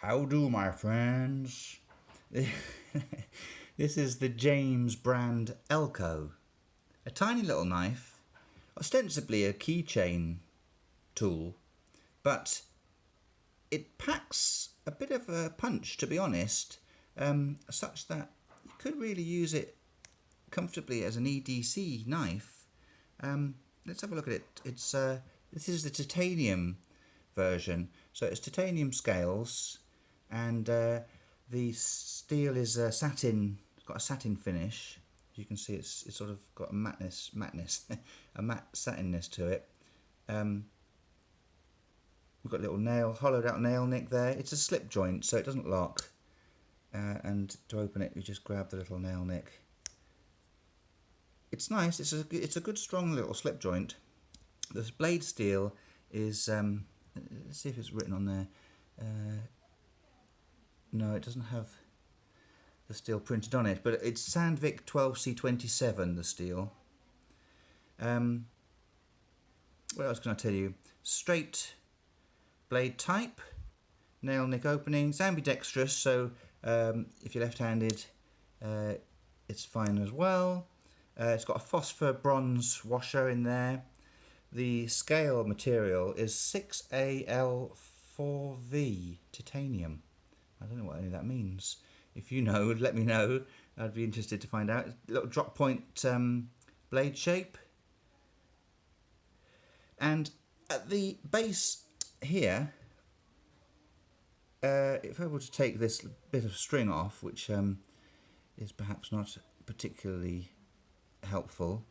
How do, my friends? This is the James Brand Elko. A tiny little knife, ostensibly a keychain tool, but it packs a bit of a punch, to be honest, such that you could really use it comfortably as an EDC knife. Let's have a look at it. This is the titanium version, so it's titanium scales, and the steel is satin. It's got a satin finish. You can see it's sort of got a matness, a matte satinness to it. We've got a little hollowed out nail nick there. It's a slip joint, so it doesn't lock. And to open it, you just grab the little nail nick. It's nice. It's a good strong little slip joint. The blade steel is. Let's see if it's written on there. No, it doesn't have the steel printed on it, but it's Sandvik 12C27, the steel. What else can I tell you? Straight blade type, nail nick opening, it's ambidextrous, so if you're left-handed, it's fine as well. It's got a phosphor bronze washer in there. The scale material is 6Al4V titanium. I don't know what any of that means. If you know, let me know. I'd be interested to find out. A little drop point blade shape. And at the base here, if I were to take this bit of string off, which is perhaps not particularly helpful,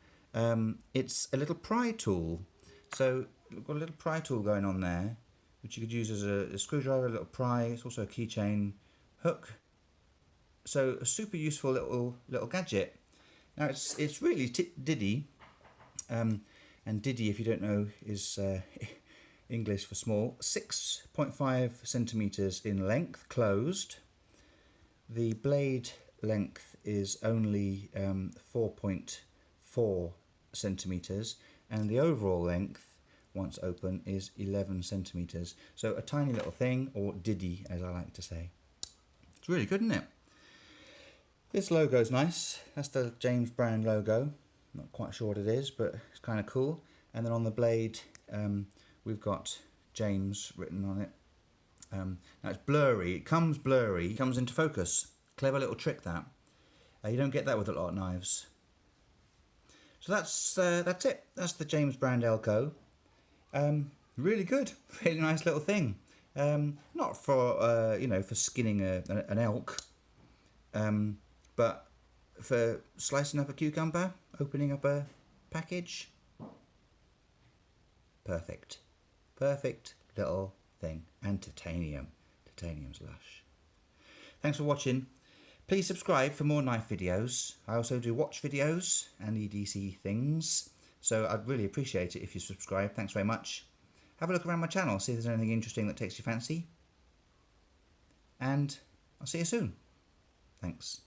it's a little pry tool. So we've got a little pry tool going on there, which you could use as a screwdriver, a little pry. It's also a keychain hook. So a super useful little gadget. Now it's really diddy, and diddy, if you don't know, is English for small. 6.5 centimeters in length, closed. The blade length is only 4.4 centimeters, and the overall length, once open, is 11 centimeters. So a tiny little thing, or diddy as I like to say. It's really good, isn't it? This logo's nice. That's the James Brand logo. Not quite sure what it is, but it's kind of cool. And then on the blade, we've got James written on it. Now it's blurry. It comes blurry. It comes into focus. Clever little trick that. You don't get that with a lot of knives. So that's it. That's the James Brand Elko. Really good. Really nice little thing. Not for for skinning an elk, but for slicing up a cucumber, opening up a package. Perfect little thing. And titanium's lush. Thanks for watching. Please subscribe for more knife videos. I also do watch videos and EDC things, so I'd really appreciate it if you subscribe. Thanks very much. Have a look around my channel, see if there's anything interesting that takes your fancy, and I'll see you soon. Thanks.